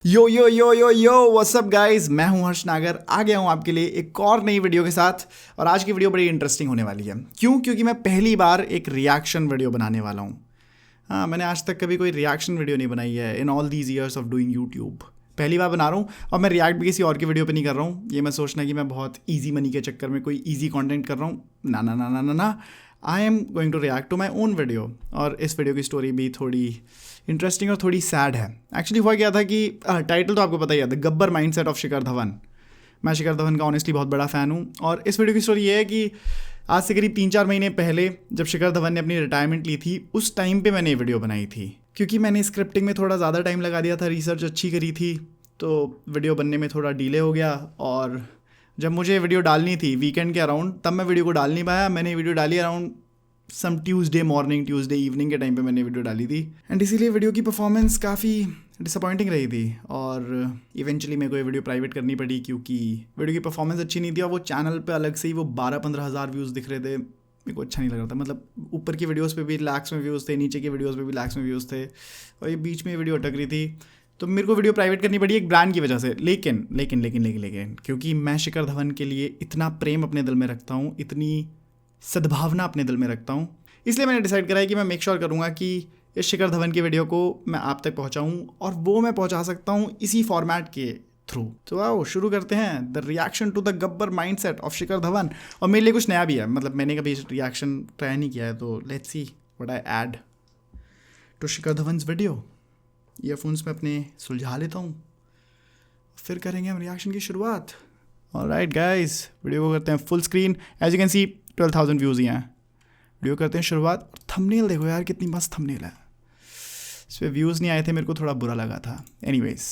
यो यो यो यो yo what's up guys, मैं हूं हर्ष नागर। आ गया हूं आपके लिए एक और नई वीडियो के साथ। और आज की वीडियो बड़ी इंटरेस्टिंग होने वाली है। क्योंकि मैं पहली बार एक रिएक्शन वीडियो बनाने वाला हूं। हाँ, मैंने आज तक कभी कोई रिएक्शन वीडियो नहीं बनाई है in all these years of doing YouTube. पहली बार बना रहा हूँ और मैं रिएक्ट भी किसी और की वीडियो पे नहीं कर रहा हूँ। ये मैं सोचना कि मैं बहुत ईजी मनी के चक्कर में कोई ईजी कंटेंट कर रहा हूँ। ना ना ना ना ना ना, I am going to react to my own video. और इस वीडियो की स्टोरी भी थोड़ी इंटरेस्टिंग और थोड़ी सैड है। एक्चुअली हुआ क्या था कि टाइटल तो आपको पता ही है, the Gabbar mindset of Shikhar Dhawan. मैं शिखर धवन का ऑनेस्टली बहुत बड़ा फ़ैन हूँ। और इस वीडियो की स्टोरी ये है कि आज से करीब 3-4 महीने पहले जब शिखर धवन ने अपनी रिटायरमेंट ली थी, उस टाइम पे मैंने ये वीडियो बनाई थी। क्योंकि मैंने स्क्रिप्टिंग में थोड़ा ज़्यादा टाइम लगा दिया था, रिसर्च अच्छी करी थी, तो वीडियो बनने में थोड़ा डिले हो गया। और जब मुझे वीडियो डालनी थी वीकेंड के अराउंड, तब मैं वीडियो को डाल नहीं पाया। मैंने वीडियो डाली around some Tuesday morning, Tuesday evening के टाइम पे मैंने वीडियो डाली थी। एंड इसीलिए वीडियो की परफॉर्मेंस काफ़ी डिसअपॉइंटिंग रही थी। और इवेंचुअली मेरे को ये वीडियो प्राइवेट करनी पड़ी क्योंकि वीडियो की परफॉर्मेंस अच्छी नहीं थी। और वो चैनल पे अलग से ही वो 12-15 हज़ार व्यूज़ दिख रहे थे। मेरे को अच्छा नहीं लग रहा था। मतलब ऊपर की वीडियोज़ पे भी लैक्स में व्यूज़ थे, नीचे की वीडियोज़ पे भी लैक्स में व्यूज़ थे, और ये बीच में वीडियो अटक रही थी। तो मेरे को वीडियो प्राइवेट करनी पड़ी एक ब्रांड की वजह से। लेकिन लेकिन लेकिन लेकिन लेकिन क्योंकि मैं शिखर धवन के लिए इतना प्रेम अपने दिल में रखता हूँ, इतनी सद्भावना अपने दिल में रखता हूँ, इसलिए मैंने डिसाइड करा है कि मैं मेक श्योर करूँगा कि इस शिखर धवन की वीडियो को मैं आप तक पहुँचाऊँ। और वो मैं पहुँचा सकता हूँ इसी फॉर्मेट के थ्रू। तो आओ शुरू करते हैं the reaction to the Gabbar mindset of Shikhar Dhawan. और मेरे लिए कुछ नया भी है, मतलब मैंने कभी रिएक्शन ट्राई नहीं किया है। तो let's see what I add to Shikhar Dhawan's video. Earphones में अपने सुलझा लेता हूँ, फिर करेंगे हम रिएक्शन की शुरुआत। ऑलराइट गाइस, वीडियो को करते हैं full screen. As you can see 12,000 views ही हैं। वीडियो करते हैं शुरुआत। और थंबनेल देखो यार, कितनी मस्त थंबनेल है। इस पर व्यूज़ नहीं आए थे, मेरे को थोड़ा बुरा लगा था। Anyways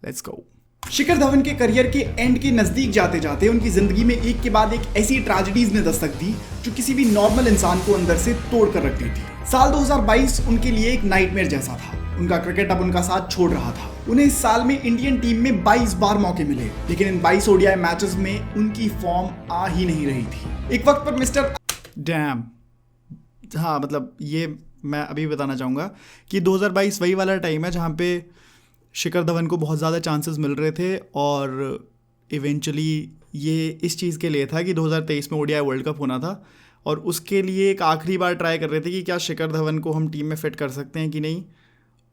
let's go. Shikhar Dhawan के करियर के एंड के नज़दीक जाते जाते उनकी ज़िंदगी में एक के बाद एक ऐसी ट्रेजेडीज ने दस्तक दी जो किसी भी नॉर्मल इंसान को अंदर से तोड़ कर रखती थी। साल 2022 उनके लिए एक नाइटमेयर जैसा था। उनका क्रिकेट अब उनका साथ छोड़ रहा था। उन्हें इस साल में इंडियन टीम में 22 बार मौके मिले, लेकिन इन 22 ओडीआई मैचेस में उनकी फॉर्म आ ही नहीं रही थी। एक वक्त पर मिस्टर डैम, हाँ मतलब ये मैं अभी बताना चाहूँगा कि 2022 वही वाला टाइम है जहाँ पे शिखर धवन को बहुत ज़्यादा चांसेस मिल रहे थे। और इवेंचुअली ये इस चीज़ के लिए था कि 2023 में ओडीआई वर्ल्ड कप होना था, और उसके लिए एक आखिरी बार ट्राई कर रहे थे कि क्या शिखर धवन को हम टीम में फिट कर सकते हैं कि नहीं।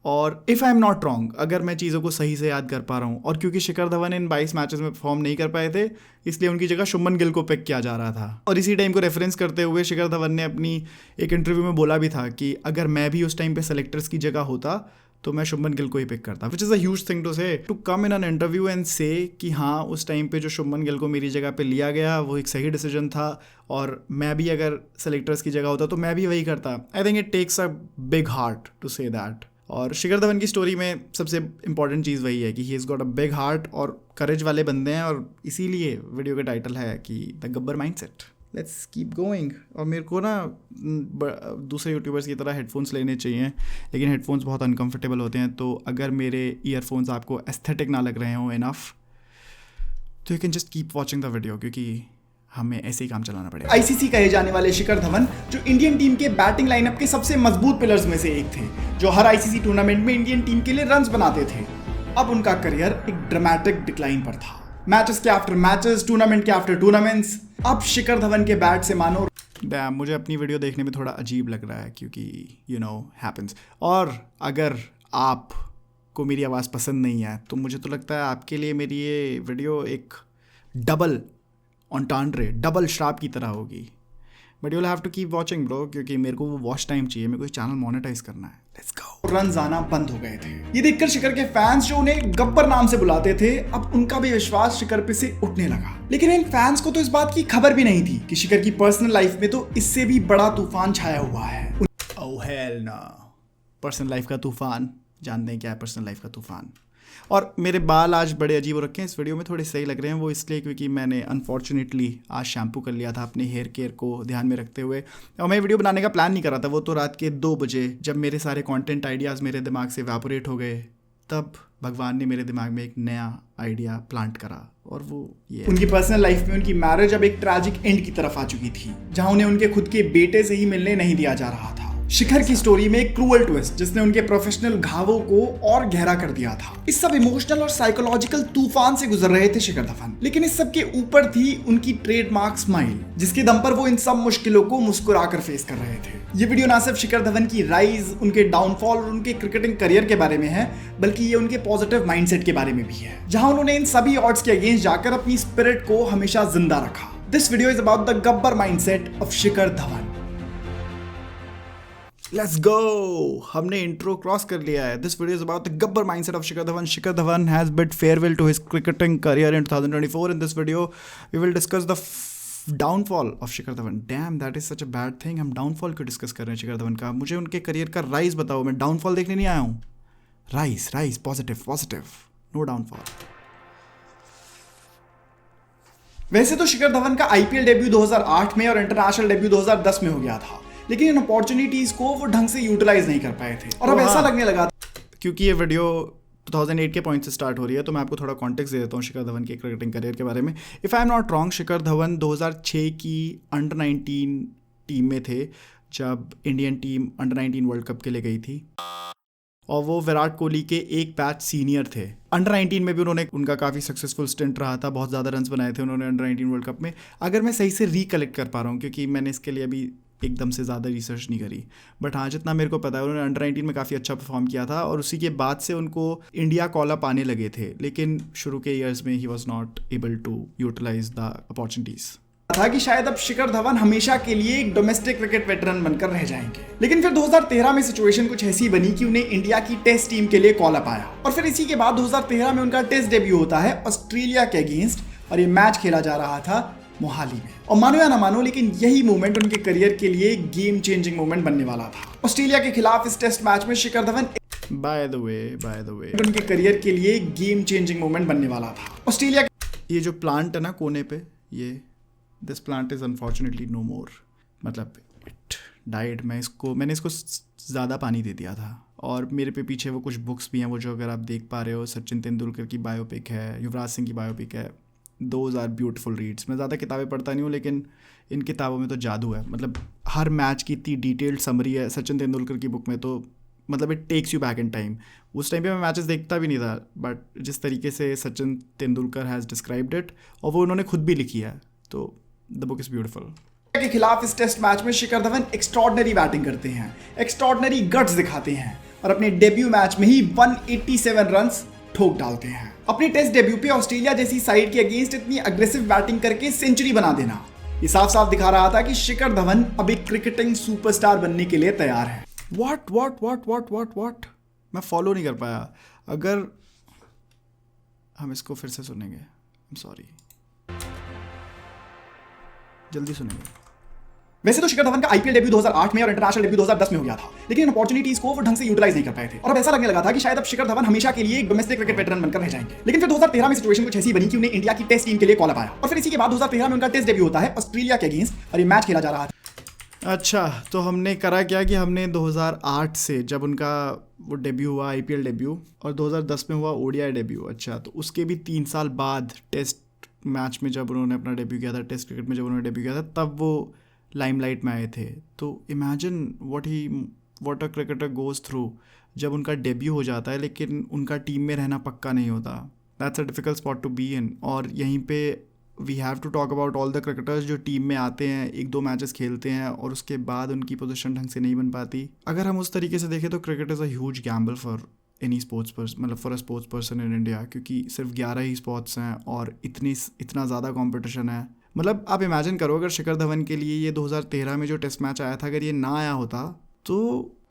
और if I am not wrong, अगर मैं चीज़ों को सही से याद कर पा रहा हूँ, और क्योंकि शिखर धवन इन 22 मैचेस में परफॉर्म नहीं कर पाए थे, इसलिए उनकी जगह शुभमन गिल को पिक किया जा रहा था। और इसी टाइम को रेफरेंस करते हुए शिखर धवन ने अपनी एक इंटरव्यू में बोला भी था कि अगर मैं भी उस टाइम पे सेलेक्टर्स की जगह होता तो मैं शुभमन गिल को ही पिक करता। Which is a huge thing to say, to come in an interview and say कि हाँ उस टाइम पे जो शुभमन गिल को मेरी जगह पे लिया गया वो एक सही डिसीजन था, और मैं भी अगर सेलेक्टर्स की जगह होता तो मैं भी वही करता। I think it takes a big heart to say that. और शिखर धवन की स्टोरी में सबसे इंपॉर्टेंट चीज़ वही है कि he is got a big heart और करेज वाले बंदे हैं। और इसीलिए वीडियो का टाइटल है कि the Gabbar mindset. Let's keep going. और मेरे को ना दूसरे यूट्यूबर्स की तरह हेडफोन्स लेने चाहिए, लेकिन हेडफोन्स बहुत अनकंफर्टेबल होते हैं। तो अगर मेरे ईयरफोन्स आपको एस्थेटिक ना लग रहे हों इनफ, तो you can just keep watching the video, क्योंकि हमें ऐसे ही काम चलाना पड़ेगा। आईसीसी कहे जाने वाले शिखर धवन जो इंडियन टीम के बैटिंग लाइनअप के सबसे मजबूत पिलर्स में से एक थे, जो हर आईसीसी टूर्नामेंट में इंडियन टीम के लिए रन्स बनाते थे। अब उनका करियर एक ड्रामेटिक डिक्लाइन पर था। मैचेस के आफ्टर मैचेस, टूर्नामेंट के आफ्टर टूर्नामेंट्स, अब शिखर धवन के बैट से मानो डैम। मुझे अपनी वीडियो देखने में थोड़ा अजीब लग रहा है क्योंकि यू नो हैपेंस। और अगर आपको मेरी आवाज़ पसंद नहीं है तो मुझे तो लगता है आपके लिए मेरी ये वीडियो एक डबल ऑन्टांड्रे, डबल श्राप की तरह होगी। But you will have to keep watching bro, क्योंकि मेरे को वो वॉच टाइम चाहिए, मेरे को चैनल मोनेटाइज करना है। Let's go. रन्स आना बंद हो गए थे। ये देखकर शिखर के फैंस जो उन्हें गब्बर नाम से बुलाते थे, अब उनका भी विश्वास शिखर पे से उठने लगा। लेकिन इन फैंस को तो इस बात की खबर भी नहीं थी कि शिखर की पर्सनल लाइफ में तो इससे भी बड़ा तूफान छाया हुआ है। ओह हेल ना, पर्सनल लाइफ का तूफान। जानते हैं क्या है पर्सनल लाइफ का तूफान। और मेरे बाल आज बड़े अजीब हो रखे हैं, इस वीडियो में थोड़े सही लग रहे हैं। वो इसलिए क्योंकि मैंने अनफॉर्चुनेटली आज शैम्पू कर लिया था अपने हेयर केयर को ध्यान में रखते हुए। और मैं वीडियो बनाने का प्लान नहीं कर रहा था। वो तो रात के 2 बजे जब मेरे सारे कंटेंट आइडियाज़ मेरे दिमाग से एवापोरेट हो गए, तब भगवान ने मेरे दिमाग में एक नया आइडिया प्लांट करा। और वो ये उनकी पर्सनल लाइफ में उनकी मैरिज अब एक ट्रैजिक एंड की तरफ आ चुकी थी, जहाँ उन्हें उनके खुद के बेटे से ही मिलने नहीं दिया जा रहा था। शिखर की स्टोरी में एक क्रूअल ट्विस्ट जिसने उनके प्रोफेशनल घावों को और गहरा कर दिया था। इस सब इमोशनल और साइकोलॉजिकल तूफान से गुजर रहे थे शिखर धवन, लेकिन इस सब के ऊपर थी उनकी ट्रेडमार्क स्माइल, जिसके दम पर वो इन सब मुश्किलों को मुस्कुराकर फेस कर रहे थे। ये वीडियो ना सिर्फ शिखर धवन की राइज, उनके डाउनफॉल और उनके क्रिकेटिंग करियर के बारे में है, बल्कि ये उनके पॉजिटिव माइंडसेट के बारे में भी है, जहां उन्होंने इन सभी ऑड्स के अगेंस्ट जाकर अपनी स्पिरिट को हमेशा जिंदा रखा। This video is about the Gabbar mindset of Shikhar Dhawan. Let's go, हमने इंट्रो क्रॉस कर लिया है। This video is about the Gabbar mindset of Shikhar Dhawan. Shikhar Dhawan has bid farewell to his cricketing career in 2024. In this video, we will discuss the downfall of Shikhar Dhawan. Dam, that is such a bad thing. हम downfall क्यों discuss कर रहे हैं शिखर धवन का? मुझे उनके career का rise बताओ. मैं डाउनफॉल देखने नहीं आया हूँ. Rise positive, no downfall. वैसे तो शिखर धवन का आईपीएल डेब्यू 2008 में और इंटरनेशनल डेब्यू 2010 में हो गया था, लेकिन इन अपॉर्चुनिटीज को वो ढंग से यूटिलाइज नहीं कर पाए थे. और अब ऐसा लगने लगा, क्योंकि ये वीडियो 2008 के पॉइंट से स्टार्ट हो रही है, तो मैं आपको थोड़ा कॉन्टेक्स्ट दे देता हूँ शिखर धवन के क्रिकेटिंग करियर के बारे में. If I am not wrong, Shikhar Dhawan 2006 की अंडर 19 टीम में थे जब Indian team under 19 world cup के लिए गई थी, और वो विराट कोहली के एक बैच सीनियर थे. अंडर 19 में भी उन्होंने, उनका काफ़ी सक्सेसफुल स्टिंट रहा था. बहुत ज़्यादा रन्स बनाए थे उन्होंने अंडर 19 वर्ल्ड कप में, अगर मैं सही से रिकलेक्ट कर पा रहा हूँ, क्योंकि मैंने इसके लिए अभी एकदम से ज़्यादा रिसर्च नहीं करी. बट हाँ, जितना मेरे को पता है, उन्होंने अंडर 19 में काफ़ी अच्छा परफॉर्म किया था, और उसी के बाद से उनको इंडिया कॉल अप आने लगे थे. लेकिन शुरू के ईयर्स में ही was not able to utilise the opportunities. था कि शायद अब शिखर धवन हमेशा के लिए एक डोमेस्टिक क्रिकेट वेटरन बनकर रह जाएंगे. लेकिन फिर 2013 में सिचुएशन कुछ ऐसी बनी कि उन्हें इंडिया की टेस्ट टीम के लिए कॉल अप आया, और फिर इसी के बाद 2013 में उनका टेस्ट डेब्यू होता है ऑस्ट्रेलिया के अगेंस्ट, और ये मैच खेला जा रहा था मोहाली में. और मानो या ना मानो, लेकिन यही मोमेंट उनके करियर के लिए गेम चेंजिंग मोमेंट बनने वाला था. ऑस्ट्रेलिया के खिलाफ इस टेस्ट मैच में शिखर धवन, बाय द वे उनके करियर के लिए गेम चेंजिंग मोमेंट बनने वाला था. ऑस्ट्रेलिया, ये जो प्लांट है ना कोने पे, ये this plant is unfortunately no more. मतलब इट डाइड. मैंने इसको ज़्यादा पानी दे दिया था. और मेरे पे पीछे वो कुछ बुक्स भी हैं, वो जो अगर आप देख पा रहे हो, सचिन तेंदुलकर की बायोपिक है, युवराज सिंह की बायोपिक है. Those are beautiful reads. मैं ज़्यादा किताबें पढ़ता नहीं हूँ, लेकिन इन किताबों में तो जादू है. मतलब हर मैच की इतनी डिटेल्ड समरी है. सचिन तेंदुलकर की बुक में तो मतलब it takes you back in time. उस टाइम पे मैं मैचेस देखता भी नहीं था, बट जिस तरीके से Sachin Tendulkar has described it, और वो उन्होंने खुद भी लिखी है, तो द बुक इज़ ब्यूटीफुल. के खिलाफ इस टेस्ट मैच में शिखर धवन एक्स्ट्रॉर्डनरी बैटिंग करते हैं, एक्स्ट्रॉर्डनरी गट्स दिखाते हैं, और अपने डेब्यू मैच में ही 187 रन्स ठोक डालते हैं. अपनी टेस्ट डेब्यू पे ऑस्ट्रेलिया जैसी साइड के अगेंस्ट इतनी अग्रेसिव बैटिंग करके सेंचुरी बना देना, ये साफ साफ दिखा रहा था कि शिखर धवन अब एक क्रिकेटिंग सुपरस्टार बनने के लिए तैयार है. व्हाट मैं फॉलो नहीं कर पाया. अगर हम इसको फिर से सुनेंगे, आई एम सॉरी, जल्दी सुनेंगे. वैसे तो शिखर धवन का आईपीएल डेब्यू 2008 में और इंटरनेशनल डेब्यू 2010 में हो गया था, लेकिन इन अपॉर्चुनिटीज को वो ढंग से यूटिलाइज नहीं कर पाए थे. और अब ऐसा लगने लगा था कि शायद अब शिखर धवन हमेशा के लिए एक डोमेस्टिक क्रिकेट वेटरन बनकर रह जाएंगे. लेकिन फिर 2013 में सिचुएशन कुछ ऐसी बनी कि उन्हें इंडिया की टेस्ट टीम के लिए कॉल अप आया, और फिर इसी के बाद 2013 में उनका टेस्ट डेब्यू होता है ऑस्ट्रेलिया के अगेंस्ट, और ये मैच खेला जा रहा था. अच्छा, तो हमने करा क्या कि हमने 2008 से, जब उनका वो डेब्यू हुआ आईपीएल डेब्यू, और 2010 में हुआ ओडीआई डेब्यू. अच्छा, तो उसके भी 3 साल बाद टेस्ट मैच में जब उन्होंने अपना डेब्यू किया था, टेस्ट क्रिकेट में जब उन्होंने डेब्यू किया था, तब वो लाइमलाइट में आए थे. तो imagine what a cricketer goes through जब उनका डेब्यू हो जाता है, लेकिन उनका टीम में रहना पक्का नहीं होता. That's a difficult spot to be in. और यहीं पे we have to talk about all the cricketers जो टीम में आते हैं, 1-2 मैचेस खेलते हैं, और उसके बाद उनकी पोजीशन ढंग से नहीं बन पाती. अगर हम उस तरीके से देखें तो cricket is a huge gamble for any sports person, मतलब for a sports person in India, क्योंकि सिर्फ 11 ही स्पोर्ट्स हैं और इतना ज़्यादा कॉम्पिटिशन है. मतलब आप इमेजिन करो, अगर शिखर धवन के लिए ये 2013 में जो टेस्ट मैच आया था, अगर ये ना आया होता, तो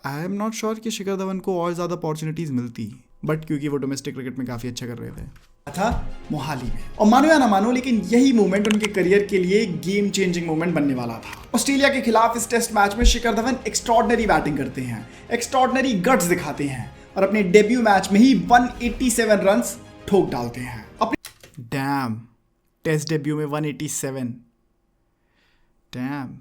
आई एम नॉट श्योर कि शिखर धवन को और ज़्यादा अपॉर्चुनिटीज़ मिलती. बट क्योंकि वो डोमेस्टिक क्रिकेट में काफ़ी अच्छा कर रहे थे, था मोहाली में. और मानो या ना मानो, लेकिन यही मोमेंट उनके करियर के लिए गेम चेंजिंग मोमेंट बनने वाला था. ऑस्ट्रेलिया के खिलाफ इस टेस्ट मैच में शिखर धवन एक्स्ट्रॉर्डनरी बैटिंग करते हैं, एक्स्ट्रॉर्डनरी गट्स दिखाते हैं, और अपने डेब्यू मैच में ही 187 रन्स ठोक डालते हैं. डैम, टेस्ट डेब्यू में 187. डैम.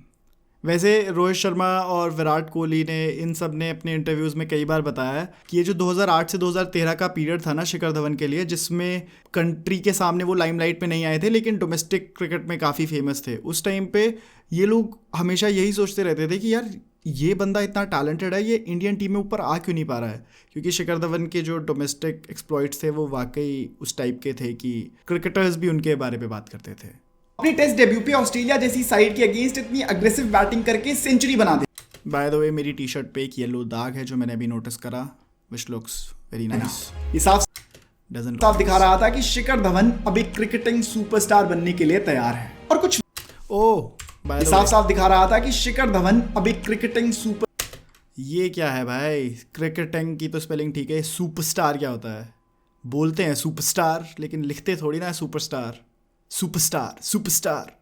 वैसे रोहित शर्मा और विराट कोहली ने, इन सब ने अपने इंटरव्यूज़ में कई बार बताया कि ये जो 2008 से 2013 का पीरियड था ना शिखर धवन के लिए, जिसमें कंट्री के सामने वो लाइमलाइट में नहीं आए थे, लेकिन डोमेस्टिक क्रिकेट में काफ़ी फेमस थे, उस टाइम पे ये लोग हमेशा यही सोचते रहते थे कि यार ये बंदा इतना टैलेंटेड है, ये इंडियन टीम में ऊपर आ क्यों नहीं पा रहा है? क्योंकि शिखर धवन के जो डोमेस्टिक एक्सप्लॉइट्स थे वो वाकई उस टाइप के थे कि क्रिकेटर्स भी उनके बारे में बात करते थे। अपनी टेस्ट डेब्यू पे ऑस्ट्रेलिया जैसी साइड के अगेंस्ट इतनी अग्रेसिव बैटिंग करके सेंचुरी बना दे। बाय द वे मेरी टी शर्ट पे एक येलो दाग है जो मैंने अभी नोटिस करा, विच लुक्स वेरी नाइस। ये साफ दिखा रहा था कि शिखर धवन अब एक क्रिकेटिंग सुपरस्टार बनने के लिए तैयार है। और कुछ साफ दिखा रहा था कि शिखर धवन अब एक क्रिकेटिंग सुपर। ये क्या है भाई? क्रिकेटिंग की तो स्पेलिंग ठीक है, सुपरस्टार क्या होता है? बोलते हैं सुपरस्टार लेकिन लिखते थोड़ी ना है सुपरस्टार। सुपरस्टार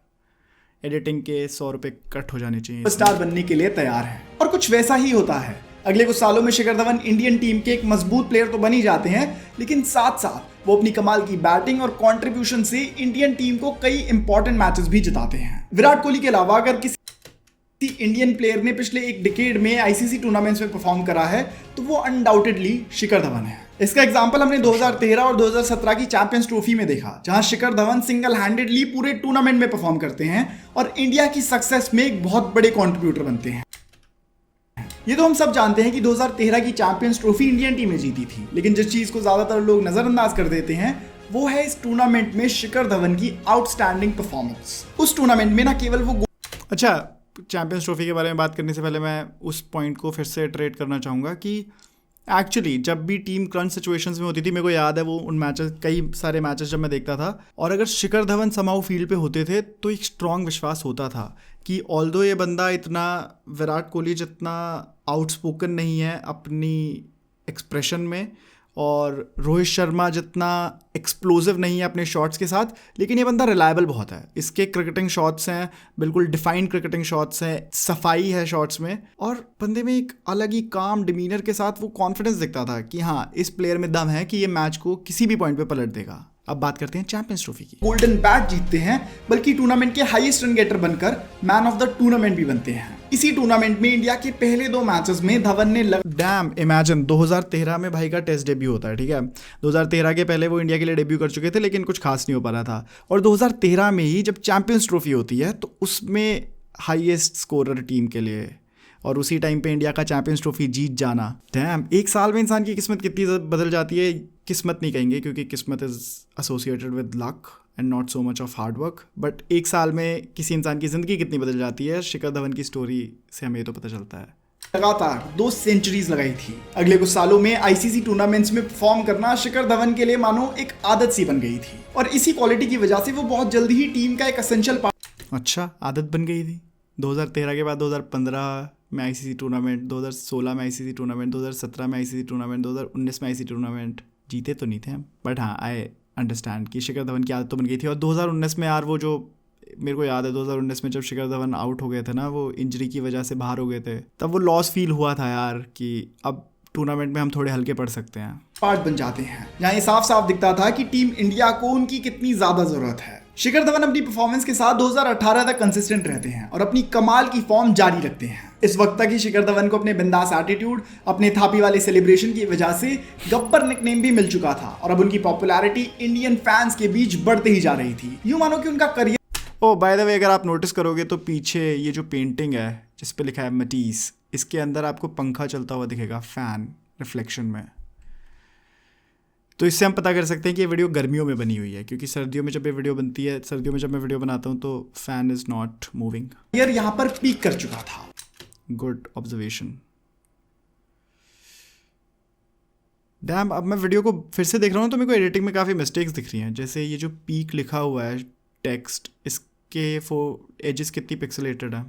एडिटिंग के 100 रुपए कट हो जाने चाहिए। स्टार बनने के लिए तैयार है और कुछ वैसा ही होता है। अगले कुछ सालों में शिखर धवन इंडियन टीम के एक मजबूत प्लेयर तो बन ही जाते हैं, लेकिन साथ साथ वो अपनी कमाल की बैटिंग और कंट्रीब्यूशन से इंडियन टीम को कई इंपॉर्टेंट मैचेस भी जिताते हैं। विराट कोहली के अलावा अगर किसी इंडियन प्लेयर ने पिछले एक डिकेड में आईसीसी टूर्नामेंट्स में परफॉर्म करा है तो वो अनडाउटेडली शिखर धवन है। इसका एग्जांपल हमने 2013 और 2017 की चैंपियंस ट्रॉफी में देखा, जहां शिखर धवन सिंगल हैंडेडली पूरे टूर्नामेंट में परफॉर्म करते हैं और इंडिया की सक्सेस में एक बहुत बड़े कंट्रीब्यूटर बनते हैं। ये तो हम सब जानते हैं कि 2013 की चैंपियंस ट्रॉफी इंडियन टीम ने जीती थी, लेकिन जिस चीज को ज्यादातर लोग नजरअंदाज कर देते हैं वो है इस टूर्नामेंट में शिखर धवन की आउटस्टैंडिंग परफॉर्मेंस। उस टूर्नामेंट में ना केवल वो अच्छा, चैंपियंस ट्रॉफी के बारे में बात करने से पहले मैं उस पॉइंट को फिर से इटरेट करना चाहूँगा कि एक्चुअली जब भी टीम क्रंच सिचुएशंस में होती थी, मेरे को याद है वो उन मैचेस, कई सारे मैचेस जब मैं देखता था, और अगर शिखर धवन समाउ फील्ड पे होते थे तो एक स्ट्रॉन्ग विश्वास होता था कि ऑल्दो ये बंदा इतना विराट कोहली जितना आउटस्पोकन नहीं है अपनी एक्सप्रेशन में और रोहित शर्मा जितना एक्सप्लोसिव नहीं है अपने शॉट्स के साथ, लेकिन ये बंदा रिलायबल बहुत है। इसके क्रिकेटिंग शॉट्स हैं, बिल्कुल डिफाइंड क्रिकेटिंग शॉट्स हैं, सफाई है शॉट्स में, और बंदे में एक अलग ही काम डिमीनर के साथ वो कॉन्फिडेंस दिखता था कि हाँ, इस प्लेयर में दम है कि ये मैच को किसी भी पॉइंट पे पलट देगा। अब बात करते हैं चैंपियंस ट्रॉफी की। गोल्डन बैट जीतते हैं, बल्कि टूर्नामेंट के हाईएस्ट रन गेटर बनकर मैन ऑफ द टूर्नामेंट भी बनते हैं। इसी टूर्नामेंट में इंडिया के पहले 2 मैचेस में धवन ने डैम इमेजिन 2013 में भाई का टेस्ट डेब्यू होता है, ठीक है। 2013 के पहले वो इंडिया के लिए डेब्यू कर चुके थे, लेकिन कुछ खास नहीं हो पा रहा था, और 2013 में ही जब चैंपियंस ट्रॉफी होती है तो उसमें हाईएस्ट स्कोरर टीम के लिए, और उसी टाइम पे इंडिया का चैंपियंस ट्रॉफी जीत जाना। डैम, एक साल में इंसान की किस्मत कितनी बदल जाती है। किस्मत नहीं कहेंगे क्योंकि किस्मत is associated with luck and not so much of hard work, but एक साल में किसी इंसान की ज़िंदगी कितनी बदल जाती है, शिखर धवन की स्टोरी से हमें ये तो पता चलता है। लगातार 2 सेंचुरीज लगाई थी। अगले कुछ सालों में आईसीसी टूर्नामेंट्स में परफॉर्म करना शिखर धवन के लिए मानो एक आदत सी बन गई थी, और इसी क्वालिटी की वजह से वो बहुत जल्दी ही टीम का एक एसेंशियल पार्ट। अच्छा, आदत बन गई थी। 2013 के बाद 2015 में आईसीसी टूर्नामेंट, 2016 में आईसीसी टूर्नामेंट, 2017 में आईसीसी टूर्नामेंट, 2019 में आईसीसी टूर्नामेंट, जीते तो नहीं थे हम, बट हाँ, आई अंडरस्टैंड कि शिखर धवन की आदत तो बन गई थी। और 2019 में यार, वो जो मेरे को याद है 2019 में जब शिखर धवन आउट हो गए थे ना, वो इंजरी की वजह से बाहर हो गए थे, तब वो लॉस फील हुआ था यार कि अब टूर्नामेंट में हम थोड़े हल्के पड़ सकते हैं, पार्ट बन जाते हैं। यहाँ ये साफ साफ दिखता था कि टीम इंडिया को उनकी कितनी ज्यादा जरूरत है। शिखर धवन अपनी परफॉर्मेंस के साथ 2018 तक कंसिस्टेंट रहते हैं और अपनी कमाल की फॉर्म जारी रखते हैं। इस वक्त तक ही शिखर धवन को अपने बिंदास एटीट्यूड, अपने थापी वाले सेलिब्रेशन की वजह से गब्बर निकनेम भी मिल चुका था, और अब उनकी पॉपुलैरिटी इंडियन फैंस के बीच बढ़ते ही जा रही थी। यूं मानो कि उनका career. Oh by the way, अगर आप नोटिस करोगे तो पीछे ये जो पेंटिंग है जिस पे लिखा है मटीस, इसके अंदर आपको पंखा चलता हुआ दिखेगा, फैन रिफ्लेक्शन में। तो इससे हम पता कर सकते हैं कि ये वीडियो गर्मियों में बनी हुई है, क्योंकि सर्दियों में जब ये वीडियो बनती है, सर्दियों में जब मैं वीडियो बनाता हूँ तो फैन इज नॉट मूविंग। यार यहाँ पर पीक कर चुका था। Good observation. डैम, अब मैं वीडियो को फिर से देख रहा हूँ तो मेरे को एडिटिंग में काफ़ी मिस्टेक्स दिख रही हैं। जैसे ये जो पीक लिखा हुआ है टेक्स्ट, इसके एजेस कितनी पिक्सेलेटेड है,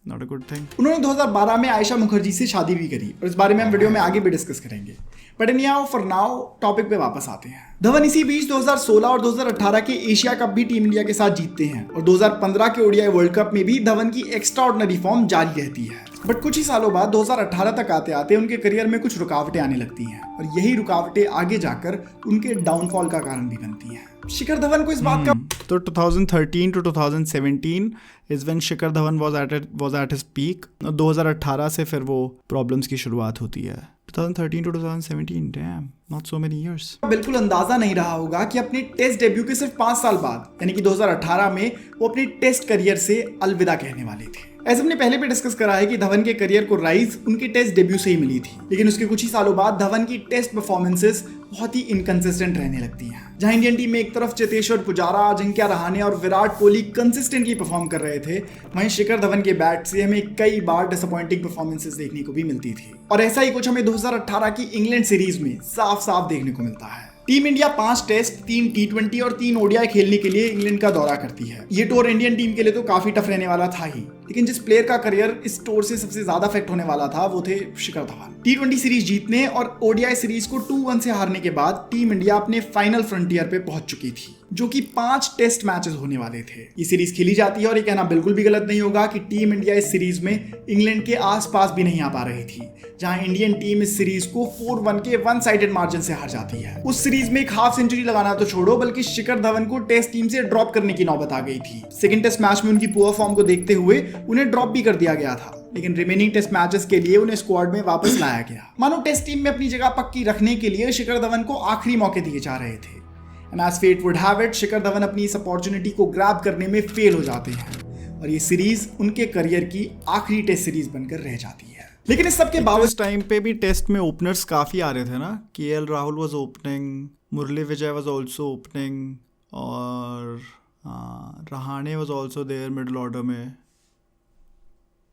नॉट अ गुड थिंग। उन्होंने 2012 में आयशा मुखर्जी से शादी भी करी, और इस बारे में हम वीडियो में आगे भी डिस्कस करेंगे। But anyhow, for now topic पे वापस आते हैं। धवन इसी बीच 2016 और 2018 के एशिया कप भी टीम इंडिया के साथ जीतते हैं, और 2015 के ओडीआई वर्ल्ड कप में भी धवन की एक्स्ट्राऑर्डिनरी फॉर्म जारी रहती है। बट कुछ ही सालों बाद 2018 तक आते आते उनके करियर में कुछ रुकावटें आने लगती हैं, और यही रुकावटें आगे जाकर उनके डाउनफॉल का कारण भी बनती हैं। शिखर धवन को इस बात का तो 2013 to 2017 is when Shikhar Dhawan was at his peak. 2018 से फिर वो प्रॉब्लम्स की शुरुआत होती है। 2013 to 2017, damn, not so many years. बिल्कुल अंदाजा नहीं रहा होगा कि अपने टेस्ट डेब्यू के सिर्फ 5 साल बाद यानी कि 2018 में वो अपने टेस्ट करियर से अलविदा कहने वाले थे। ऐसे हमने पहले भी डिस्कस करा है कि धवन के करियर को राइज उनके टेस्ट डेब्यू से ही मिली थी, लेकिन उसके कुछ ही सालों बाद धवन की टेस्ट परफॉर्मेंसेस बहुत ही इनकंसिस्टेंट रहने लगती हैं। जहां इंडियन टीम में एक तरफ चेतेश्वर पुजारा, अजिंक्य रहाणे और विराट कोहली कंसिस्टेंटली परफॉर्म कर रहे थे, वहीं शिखर धवन के बैट से हमें कई बार डिसअपॉइंटिंग परफॉर्मेंसेस देखने को भी मिलती थी। और ऐसा ही कुछ हमें 2018 की इंग्लैंड सीरीज में साफ साफ देखने को मिलता है। टीम इंडिया 5 टेस्ट, 3 T20 और 3 ओडीआई खेलने के लिए इंग्लैंड का दौरा करती है। ये टूर इंडियन टीम के लिए तो काफी टफ रहने वाला था ही, लेकिन जिस प्लेयर का करियर इस टूर से सबसे ज्यादा अफेक्ट होने वाला था वो थे शिखर धवन। T20 सीरीज जीतने और ओडीआई सीरीज को 2-1 से हारने के बाद टीम इंडिया अपने फाइनल फ्रंटियर पे पहुंच चुकी थी, जो कि 5 टेस्ट मैचेस होने वाले थे। ये सीरीज खेली जाती है और ये कहना बिल्कुल भी गलत नहीं होगा कि टीम इंडिया इस सीरीज में इंग्लैंड के आसपास भी नहीं आ पा रही थी, जहां इंडियन टीम इस सीरीज को 4-1 के वन साइडेड मार्जिन से हार जाती है। उस सीरीज में एक हाफ सेंचुरी लगाना तो छोड़ो, बल्कि शिखर धवन को टेस्ट टीम से ड्रॉप करने की नौबत आ गई थी। सेकंड टेस्ट मैच में उनकी पुअर फॉर्म को देखते हुए उन्हें ड्रॉप भी कर दिया गया था, लेकिन रिमेनिंग टेस्ट मैचेस के लिए उन्हें स्क्वाड में वापस लाया गया। मानो टेस्ट टीम में अपनी जगह पक्की रखने के लिए शिखर धवन को आखिरी मौके दिए जा रहे थे। And as fate would have it, Shikhar Dhawan अपनी इस अपॉर्चुनिटी को ग्रैब करने में फेल हो जाते हैं और ये सीरीज उनके करियर की आखिरी टेस्ट सीरीज बनकर रह जाती है। लेकिन इस सब के बावजूद टाइम पे भी टेस्ट में ओपनर्स काफी आ रहे थे ना। KL Rahul was opening, Murali Vijay was also opening और Rahane was also there middle order में।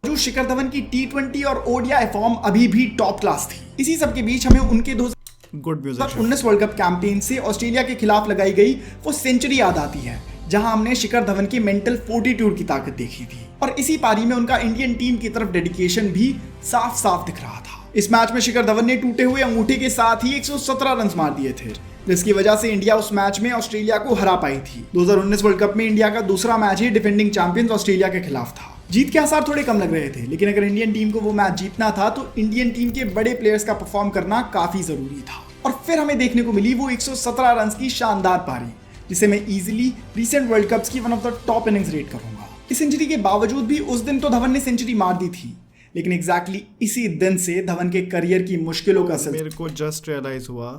जो शिखर धवन की T20 और ओडीआई फॉर्म अभी भी टॉप क्लास थी। इसी सब के बीच हमें उनके 2019 वर्ल्ड कप कैंपेन से ऑस्ट्रेलिया के खिलाफ लगाई गई वो सेंचुरी याद आती है, जहां हमने शिखर धवन की मेंटल फोर्टिट्यूड की ताकत देखी थी। और इसी पारी में उनका इंडियन टीम की तरफ डेडिकेशन भी साफ साफ दिख रहा था। इस मैच में शिखर धवन ने टूटे हुए अंगूठे के साथ ही 117 रन मार दिए थे, जिसकी वजह से इंडिया उस मैच में ऑस्ट्रेलिया को हरा पाई थी। 2019 वर्ल्ड कप में इंडिया का दूसरा मैच ही डिफेंडिंग चैंपियंस ऑस्ट्रेलिया के खिलाफ था। जीत के आसार थोड़े कम लग रहे थे, लेकिन अगर इंडियन टीम को वो मैच जीतना था तो इंडियन टीम के बड़े प्लेयर्स का परफॉर्म करना काफी जरूरी था। और फिर हमें देखने को मिली वो 117 रन की शानदार पारी, जिसे मैं इजीली रिसेंट वर्ल्ड कप्स की one of the top innings rate करूंगा। इस सेंचुरी के बावजूद भी उस दिन तो धवन ने सेंचुरी मार दी थी, लेकिन एग्जैक्टली इसी दिन से धवन के करियर की मुश्किलों का मेरे को जस्ट रियलाइज हुआ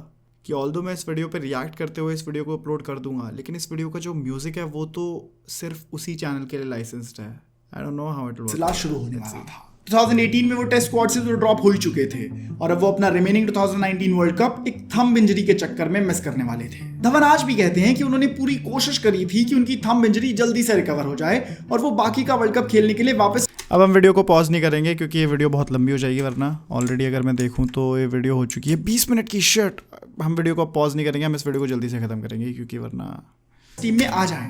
कि ऑल्दो मैं इस वीडियो पे रिएक्ट करते हुए इस वीडियो को अपलोड कर दूंगा, लेकिन इस वीडियो का जो म्यूजिक है वो तो सिर्फ उसी चैनल के लिए लाइसेंस्ड है। I don't know how it will work. शुरू होने वाला था। 2018 में वो टेस्ट स्क्वाड से तो ड्रॉप हो ही चुके थे और अब वो अपना रिमेनिंग 2019 वर्ल्ड कप एक थंब इंजरी के चक्कर में मिस करने वाले थे। धवन आज भी कहते हैं कि उन्होंने पूरी कोशिश करी थी कि उनकी थंब इंजरी जल्दी से रिकवर हो जाए और वो बाकी का वर्ल्ड कप खेलने के लिए वापस। अब हम वीडियो को पॉज नहीं करेंगे क्योंकि ये वीडियो बहुत लंबी हो जाएगी, वरना ऑलरेडी अगर मैं देखूं तो ये वीडियो हो चुकी है 20 मिनट की। शिट, हम वीडियो को पॉज नहीं करेंगे, हम इस वीडियो को जल्दी से खत्म करेंगे क्योंकि वरना टीम में आ जाए।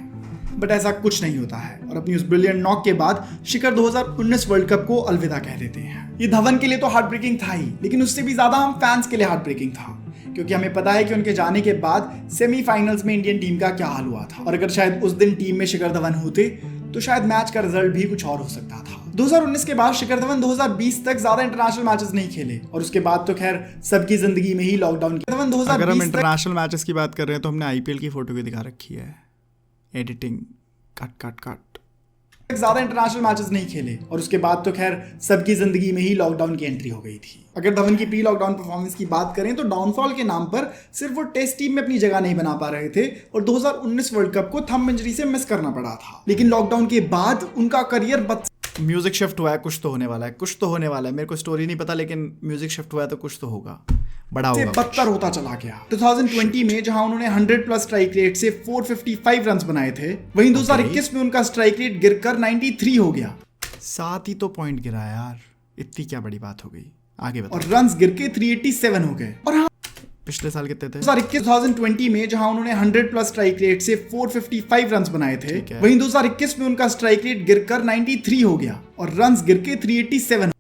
बट ऐसा कुछ नहीं होता है और अपनी उस ब्रिलियंट नॉक के बाद शिखर 2019 वर्ल्ड कप को अलविदा कह देते हैं। ये धवन के लिए तो हार्ट ब्रेकिंग था ही, लेकिन उससे भी ज्यादा हम फैंस के लिए हार्ट ब्रेकिंग था, क्योंकि हमें पता है कि उनके जाने के बाद सेमीफाइनल्स में इंडियन टीम का क्या हाल हुआ था और अगर शायद उस दिन टीम में शिखर धवन होते तो शायद मैच का रिजल्ट भी कुछ और हो सकता था। 2019 के बाद शिखर धवन 2020 तक ज्यादा इंटरनेशनल मैचेस नहीं खेले और उसके बाद तो खैर सबकी जिंदगी में ही लॉकडाउन की। अगर हम इंटरनेशनल मैचेस की बात कर रहे हैं तो हमने आईपीएल की फोटो भी दिखा रखी है, एडिटिंग कट ज्यादा इंटरनेशनल मैचेस नहीं खेले और उसके बाद तो खैर सबकी जिंदगी में ही लॉकडाउन की एंट्री हो गई थी। अगर धवन की प्री लॉकडाउन परफॉर्मेंस की बात करें तो डाउनफॉल के नाम पर सिर्फ वो टेस्ट टीम में अपनी जगह नहीं बना पा रहे थे और 2019 वर्ल्ड कप को थंब इंजरी से मिस करना पड़ा था। लेकिन लॉकडाउन के बाद उनका करियर म्यूजिक शिफ्ट हुआ है, कुछ तो होने वाला है, कुछ तो होने वाला है। मेरे को स्टोरी नहीं पता, लेकिन म्यूजिक शिफ्ट हुआ है तो कुछ तो होगा, बड़ा होगा, बदतर होता चला गया। 2020 में जहां उन्होंने 100 प्लस स्ट्राइक रेट से 455 रन बनाए थे, वहीं 2021 में उनका स्ट्राइक रेट गिरकर 93 हो गया। 7 ही तो पॉइंट गिरा यार, इतनी क्या बड़ी बात हो गई। आगे बताओ। और रन्स गिर के 387 हो गए। और हाँ, पिछले साल कितने थे? 2020 में जहां उन्होंने 100 प्लस स्ट्राइक रेट से 455 रन बनाए थे, वहीं 2021 में उनका स्ट्राइक रेट गिरकर 93 हो गया और रन्स गिर के 387।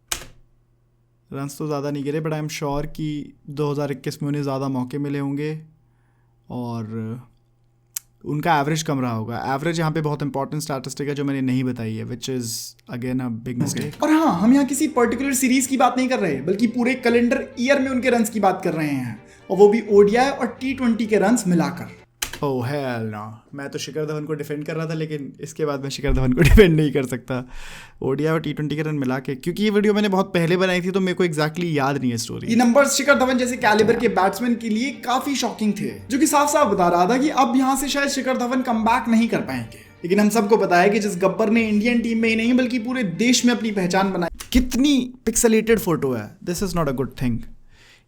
रन्स तो ज़्यादा नहीं गिरे, बट आई एम श्योर कि 2021 में उन्हें ज़्यादा मौके मिले होंगे और उनका एवरेज कम रहा होगा। एवरेज यहाँ पे बहुत इंपॉर्टेंट स्टैटिस्टिक है जो मैंने नहीं बताई है, which is again a big mistake. और हाँ, हम यहाँ किसी पर्टिकुलर सीरीज की बात नहीं कर रहे, बल्कि पूरे कैलेंडर ईयर में उनके रन्स की बात कर रहे हैं, और वो भी ओडीआई और T20 के रन्स मिलाकर। ओह हेल नो, मैं तो शिखर धवन को डिफेंड कर रहा था, लेकिन इसके बाद मैं शिखर धवन को डिफेंड नहीं कर सकता ओडीआई और टी20 के रन मिला के, क्योंकि ये वीडियो मैंने बहुत पहले बनाई थी तो मेरे को एग्जैक्टली याद नहीं है स्टोरी। ये नंबर्स शिखर धवन जैसे कैलिबर के बैट्समैन के लिए काफी शॉकिंग थे, जो कि साफ साफ बता रहा था कि अब यहाँ से शायद शिखर धवन कमबैक नहीं कर पाएंगे। लेकिन हम सबको पता है कि जिस गब्बर ने इंडियन टीम में ही नहीं बल्कि पूरे देश में अपनी पहचान बनाई। कितनी पिक्सेलेटेड फोटो है, this is not a good thing,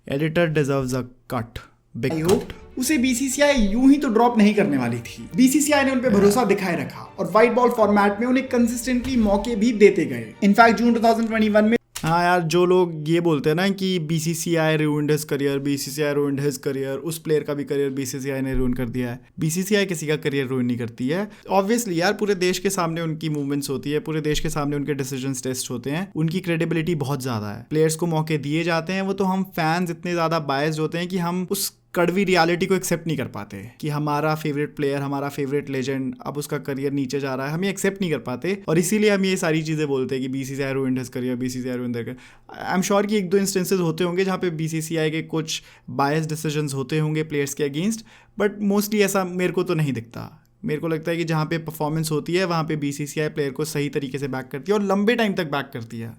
editor deserves a cut, big cut. उसे बीसीसीआई यूं ही तो ड्रॉप नहीं करने वाली थी। बीसीसीआई ने उन पे भरोसा दिखाए रखा और व्हाइट बॉल फॉर्मेट में उन्हें कंसिस्टेंटली मौके भी देते गए। इनफैक्ट जून 2021 में, हाँ यार, जो लोग ये बोलते हैं ना कि BCCI ruined his career, BCCI ruined his career, उस प्लेयर का भी करियर बीसीसीआई ने रूइन कर दिया है। बीसीसीआई किसी का करियर रूइन नहीं करती है। ऑब्वियसली यार, पूरे देश के सामने उनकी मूवमेंट्स होती है, पूरे देश के सामने उनके डिसीजंस टेस्ट होते हैं, उनकी क्रेडिबिलिटी बहुत ज़्यादा है, प्लेयर्स को मौके दिए जाते हैं। वो तो हम फैंस इतने ज़्यादा बायस्ड होते हैं कि हम उस कड़वी रियलिटी को एक्सेप्ट नहीं कर पाते कि हमारा फेवरेट प्लेयर, हमारा फेवरेट लेजेंड, अब उसका करियर नीचे जा रहा है, हम ये एक्सेप्ट नहीं कर पाते। और इसीलिए हम ये सारी चीज़ें बोलते हैं कि BCCI ruined his career, BCCI ruined their career। I am sure कि एक दो इंस्टेंसेस होते होंगे जहाँ पे बीसीसीआई के कुछ बायस डिसीजंस होते होंगे प्लेयर्स के अगेंस्ट, बट मोस्टली ऐसा मेरे को तो नहीं दिखता। मेरे को लगता है कि जहाँ पे परफॉर्मेंस होती है वहाँ पे बीसीसीआई प्लेयर को सही तरीके से बैक करती है और लंबे टाइम तक बैक करती है।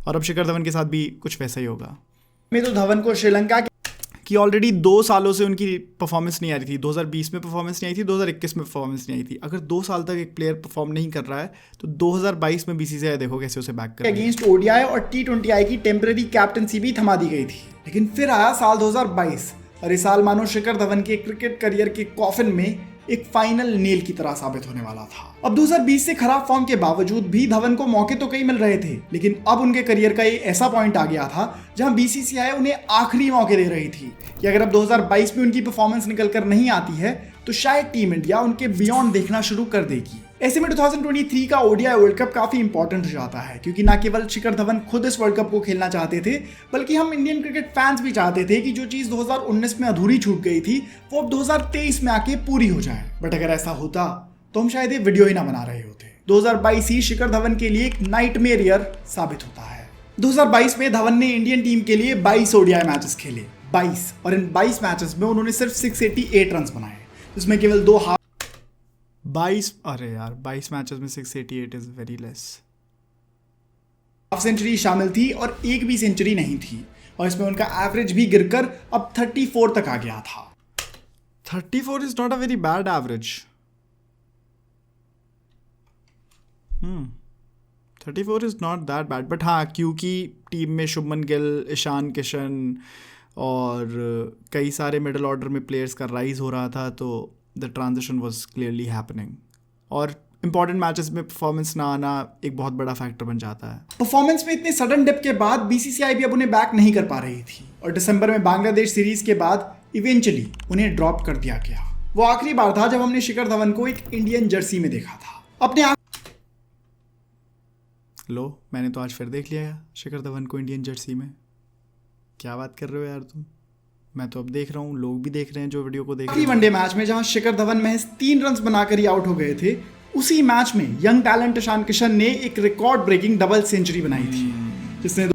और अब शिखर धवन के साथ भी कुछ वैसा ही होगा। तो धवन को श्रीलंका कि ऑलरेडी 2 सालों से उनकी परफॉर्मेंस नहीं आ रही थी। 2020 में परफॉर्मेंस नहीं आई थी, 2021 में परफॉर्मेंस नहीं आई थी। अगर 2 साल तक एक प्लेयर परफॉर्म नहीं कर रहा है तो 2022 में बीसीसीआई देखो कैसे उसे बैक कर अगेंस्ट ओडीआई और टी20आई की टेम्पररी कैप्टनसी भी थमा दी गई थी। लेकिन फिर आया साल 2022 और इस साल मानो शिखर धवन के क्रिकेट करियर के कॉफिन में एक फाइनल नेल की तरह साबित होने वाला था। अब 2020 से खराब फॉर्म के बावजूद भी धवन को मौके तो कई मिल रहे थे, लेकिन अब उनके करियर का एक ऐसा पॉइंट आ गया था जहां बीसीसीआई उन्हें आखिरी मौके दे रही थी कि अगर अब 2022 में उनकी परफॉर्मेंस निकल कर नहीं आती है तो शायद टीम इंडिया उनके बियॉन्ड देखना शुरू कर देगी। ऐसे में 2023 का ओडीआई वर्ल्ड कप काफी इंपॉर्टेंट हो जाता है, क्योंकि न केवल शिखर धवन खुद इस वर्ल्ड कप को खेलना चाहते थे, बल्कि हम इंडियन क्रिकेट फैंस भी चाहते थे कि जो चीज 2019 में अधूरी छूट गई थी वो अब 2023 में आके पूरी हो जाए। बट अगर ऐसा होता तो हम शायद ये वीडियो ही ना बना रहे होते। 2022 ही शिखर धवन के लिए एक नाइटमेयर ईयर साबित होता है। 2022 में धवन ने इंडियन टीम के लिए 22 ओडीआई मैचेस खेले, 22, और इन 22 मैचेस में उन्होंने सिर्फ 688 रन बनाए, जिसमें केवल 2 22, अरे यार 22 मैचेस में 688 is very less. Half century शामिल थी और एक भी सेंचुरी नहीं थी, और इसमें उनका एवरेज भी गिरकर अब 34 तक आ गया था। 34 is not a very bad average. 34 is not that bad, but हाँ, क्योंकि टीम में शुभमन गिल, ईशान किशन और कई सारे मिडिल ऑर्डर में प्लेयर्स का राइज हो रहा था, तो the transition was clearly happening. और इंपॉर्टेंट मैचेस में परफॉर्मेंस ना आना एक बहुत बड़ा फैक्टर बन जाता है। परफॉर्मेंस में इतने सडन डिप के बाद बीसीसीआई भी अब उन्हें बैक नहीं कर पा रही थी, और दिसंबर में बांग्लादेश सीरीज के बाद इवेंचुअली उन्हें ड्रॉप कर दिया गया। वो आखिरी बार था जब हमने शिखर धवन को एक इंडियन जर्सी में देखा था। अपने लो, मैंने तो आज फिर देख लिया शिखर धवन को इंडियन जर्सी में। क्या बात कर रहे हो यार तुम? मैं तो अब देख रहा हूँ, लोग भी देख रहे हैं जो वीडियो को देख रहे हैं। वनडे मैच में जहां शिखर धवन महज 3 रन बनाकर ही आउट हो गए थे, उसी मैच में यंग टैलेंट ईशान किशन ने एक रिकॉर्ड ब्रेकिंग डबल सेंचुरी बनाई थी, जिसने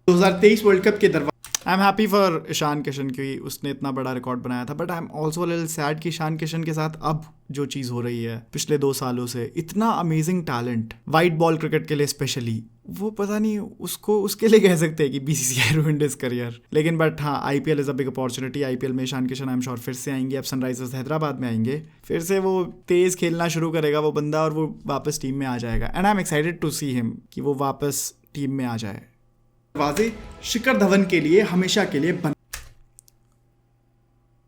2023 वर्ल्ड कप के दरवाजे। I am happy for Ishan Kishan कि उसने इतना बड़ा रिकॉर्ड बनाया था, but I am also little sad कि ईशान किशन के साथ अब जो चीज़ हो रही है पिछले 2 सालों से, इतना amazing talent white ball cricket के लिए स्पेशली, वो पता नहीं उसको उसके लिए कह सकते हैं कि बीसीसीआई ruined his career। लेकिन बट हाँ, IPL is a big opportunity. IPL में Ishan Kishan I am sure फिर से आएंगे, अब सनराइजर्स हैदराबाद में आएंगे, फिर से वो तेज़ खेलना शुरू करेगा वो बंदा, और वो वापस टीम में आ जाएगा। And I am excited to see him कि वो वापस टीम में आ जाए। दरवाजे शिखर धवन के लिए हमेशा के लिए बंद।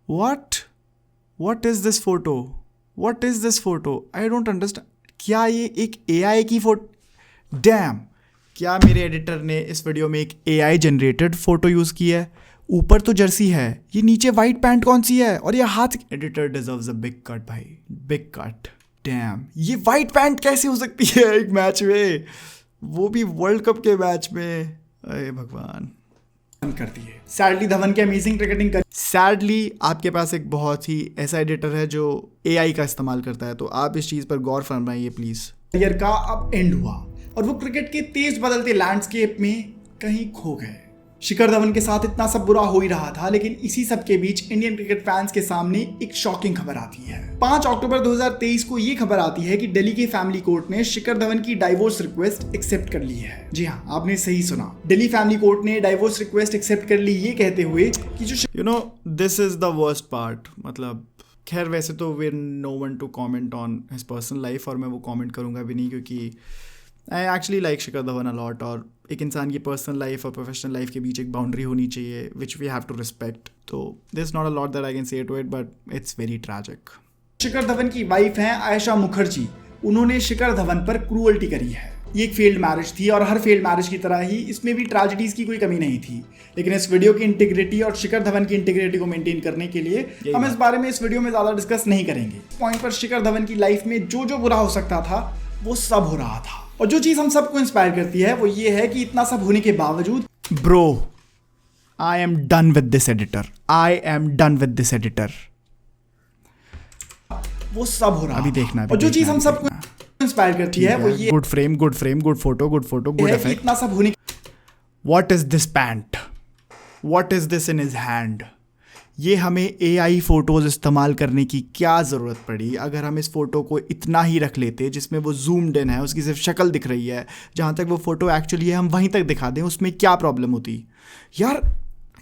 What is this photo? What is this photo? I don't understand. क्या ये एक AI की फोटो? डैम, क्या मेरे एडिटर ने इस वीडियो में एक AI जनरेटेड फोटो यूज़ की है? ऊपर तो जर्सी है, ये नीचे वाइट पैंट कौन सी है, और ये हाथ। Editor deserves a big cut भाई, बिग कट। डैम, ये वाइट पैंट कैसे हो सकती है एक मैच में, वो भी वर्ल्ड कप के मैच में? अरे भगवान। करती है। सैडली धवन के अमेजिंग क्रिकेटिंग सैडली आपके पास एक बहुत ही ऐसा एडिटर है जो AI का इस्तेमाल करता है, तो आप इस चीज़ पर गौर फरमाइए प्लीज़। करियर का अब एंड हुआ और वो क्रिकेट के तेज बदलते लैंडस्केप में कहीं खो गए। शिखर धवन के साथ इतना सब बुरा हो ही रहा था, लेकिन इसी सब के बीच इंडियन क्रिकेट फैंस के सामने एक शॉकिंग खबर आती है। 5 अक्टूबर 2023 को ये खबर आती है कि दिल्ली की फैमिली कोर्ट ने शिखर धवन की डाइवोर्स रिक्वेस्ट एक्सेप्ट कर ली है। जी हाँ, आपने सही सुना, दिल्ली फैमिली कोर्ट ने डाइवोर्स रिक्वेस्ट एक्सेप्ट कर ली, ये कहते हुए कि जो this is the worst part. मतलब खैर वैसे तो we no one to comment on his personal life, और मैं वो कॉमेंट करूंगा भी नहीं, क्योंकि I actually like Shikhar Dhawan a lot, और एक इंसान की पर्सनल लाइफ और प्रोफेशनल लाइफ के बीच एक बाउंड्री होनी चाहिए which we have to respect. तो this is not a lot that I can say to it, but it's very tragic. Shikhar Dhawan की वाइफ हैं आयशा मुखर्जी, उन्होंने शिखर धवन पर क्रूअल्टी करी है। ये एक फेल्ड मैरिज थी, और हर फेल्ड मैरिज की तरह ही इसमें भी ट्रेजेडीज की कोई कमी नहीं थी। लेकिन इस वीडियो की इंटीग्रिटी और शिखर धवन की इंटीग्रिटी को मेंटेन करने के लिए हम इस बारे में इस वीडियो में ज्यादा डिस्कस नहीं करेंगे। पॉइंट पर शिखर धवन की लाइफ में जो जो बुरा हो सकता था वो सब हो रहा था, और जो चीज हम सबको इंस्पायर करती है वो ये है कि इतना सब होने के बावजूद bro, I am done with this editor, I am done with this editor, वो सब हो रहा अभी देखना, और जो चीज हम सबको इंस्पायर करती है वो ये good frame, good frame, good photo, good effect. इतना सब होने what is this pant, what is this in his hand. ये हमें AI फोटोज इस्तेमाल करने की क्या ज़रूरत पड़ी? अगर हम इस फोटो को इतना ही रख लेते जिसमें वो जूम्ड इन है, उसकी सिर्फ शक्ल दिख रही है, जहाँ तक वो फोटो एक्चुअली है हम वहीं तक दिखा दें, उसमें क्या प्रॉब्लम होती? यार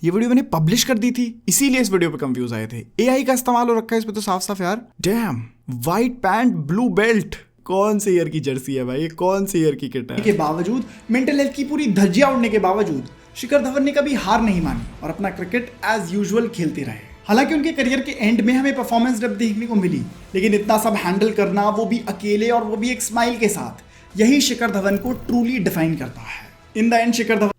ये वीडियो मैंने पब्लिश कर दी थी, इसीलिए इस वीडियो पे कंफ्यूज आए थे। AI का इस्तेमाल हो रखा है इस पे तो साफ साफ यार। Dam, white pant, blue belt, कौन से ईयर की जर्सी है भाई, कौन से ईयर की किट है? के बावजूद, मेंटल हेल्थ की पूरी धज्जियां उड़ने के बावजूद शिखर धवन ने कभी हार नहीं मानी और अपना क्रिकेट एज यूजुअल खेलते रहे। हालांकि उनके करियर के एंड में हमें परफॉर्मेंस डिप देखने को मिली, लेकिन इतना सब हैंडल करना, वो भी अकेले और वो भी एक स्माइल के साथ, यही शिखर धवन को ट्रूली डिफाइन करता है। इन द एंड शिखर धवन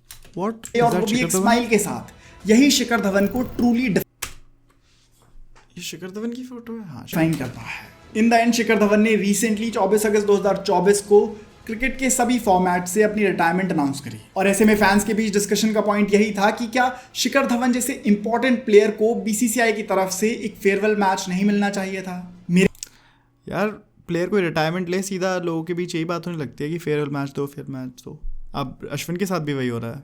और वो भी एक स्माइल के साथ, यही शिखर धवन को ट्रूली ये शिखर धवन की फोटो है, हाँ, डिफाइन करता है। In the end Shikhar Dhawan ने रिसेंटली 24 अगस्त 2024 को क्रिकेट के सभी फॉर्मेट से अपनी रिटायरमेंट अनाउंस करी, और ऐसे में फैंस के बीच डिस्कशन का पॉइंट यही था कि क्या शिखर धवन जैसे इंपॉर्टेंट प्लेयर को BCCI की तरफ से एक फेयरवेल मैच नहीं मिलना चाहिए था? यार प्लेयर को रिटायरमेंट ले, सीधा लोगों के बीच यही बात होने लगती है कि फेयरवेल मैच दो, फिर मैच दो। अब अश्विन के साथ भी वही हो रहा है।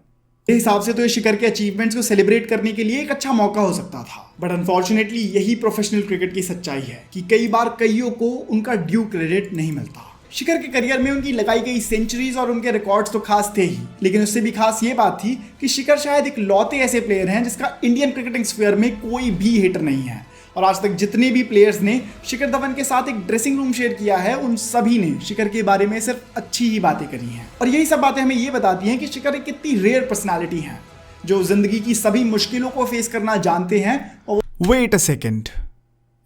मेरे हिसाब से तो ये शिखर के अचीवमेंट्स को सेलिब्रेट करने के लिए एक अच्छा मौका हो सकता था, बट अनफॉर्चुनेटली यही प्रोफेशनल क्रिकेट की सच्चाई है कि कई बार कईयों को उनका ड्यू क्रेडिट नहीं मिलता। शिखर के करियर में उनकी लगाई गई सेंचुरीज और उनके रिकॉर्ड्स तो खास थे ही, लेकिन उससे भी खास ये बात थी कि शिखर शायद एक लौते ऐसे प्लेयर हैं जिसका इंडियन क्रिकेटिंग स्फीयर में कोई भी हेटर नहीं है। और आज तक जितने भी प्लेयर्स ने शिखर धवन के साथ एक ड्रेसिंग रूम शेयर किया है, उन सभी ने शिखर के बारे में सिर्फ अच्छी ही बातें करी हैं। और यही सब बातें हमें ये बताती हैं कि शिखर एक कितनी रेयर पर्सनालिटी है जो जिंदगी की सभी मुश्किलों को फेस करना जानते हैं। और वेट अ सेकेंड,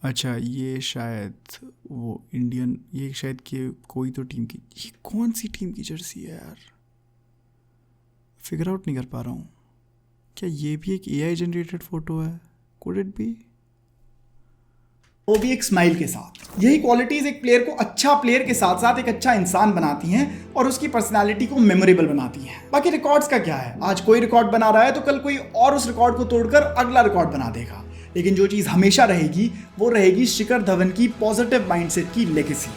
अच्छा ये शायद वो इंडियन, ये शायद कि कोई तो टीम की, ये कौन सी टीम की जर्सी है यार, फिगर आउट नहीं कर पा रहा हूँ। क्या ये भी एक AI जनरेटेड फोटो है? Could it be? वो भी एक स्माइल के साथ। यही क्वालिटीज एक प्लेयर को अच्छा प्लेयर के साथ साथ एक अच्छा इंसान बनाती हैं और उसकी पर्सनालिटी को मेमोरेबल बनाती हैं। बाकी रिकॉर्ड्स का क्या है, आज कोई रिकॉर्ड बना रहा है तो कल कोई और उस रिकॉर्ड को तोड़कर अगला रिकॉर्ड बना देगा, लेकिन जो चीज हमेशा रहेगी वो रहेगी शिखर धवन की पॉजिटिव माइंडसेट की लेगेसी।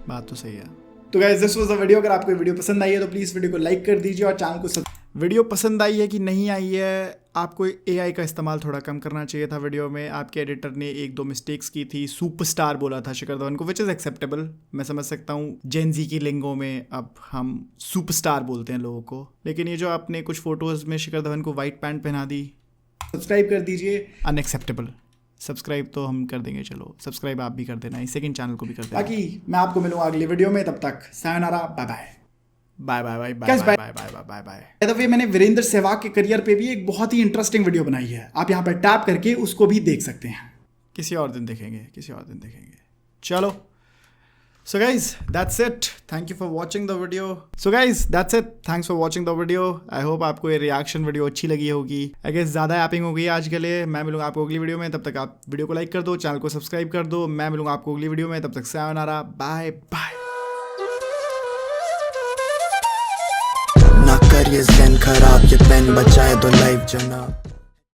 बात तो सही है। तो guys this was the video. अगर आपको वीडियो पसंद आई है तो प्लीज वीडियो को लाइक कर दीजिए और चैनल को वीडियो पसंद आई है कि नहीं आई है, आपको AI का इस्तेमाल थोड़ा कम करना चाहिए था वीडियो में। आपके एडिटर ने 1-2 मिस्टेक्स की थी, सुपरस्टार बोला था शिखर धवन को, विच इज़ एक्सेप्टेबल, मैं समझ सकता हूँ। जेनजी की लिंगों में अब हम सुपरस्टार बोलते हैं लोगों को, लेकिन ये जो आपने कुछ फोटोज़ में शिखर धवन को वाइट पैंट पहना दी, सब्सक्राइब कर दीजिए। अनएक्सेप्टेबल। सब्सक्राइब तो हम कर देंगे, चलो सब्सक्राइब आप भी कर देना, सेकंड चैनल को भी कर देना। बाकी मैं आपको मिलूंगा अगले वीडियो में, तब तक sayonara, bye bye bye bye bye bye bye bye bye bye bye. By the way मैंने वीरेंद्र सहवाग के करियर पे भी एक बहुत ही इंटरेस्टिंग वीडियो बनाई है, आप यहाँ पर टैप करके उसको भी देख सकते हैं। किसी और दिन देखेंगे, किसी और दिन देखेंगे। चलो, so guys that's it, thank you for watching the video. So guys that's it, thanks for watching the video. I hope आपको ये रिएक्शन वीडियो अच्छी लगी होगी। I guess ज़्यादा ऐपिंग हो गई आज के लिए। मैं मिलूंगा आपको अगली वीडियो में, तब तक आप वीडियो को लाइक कर दो, चैनल को सब्सक्राइब कर दो। मैं मिलूंगा आपको अगली वीडियो में, तब तक सायोनारा, बाय बाय। ना कर ये ज़हन खराब, ये पेन बचाए दो लाइफ जनाब।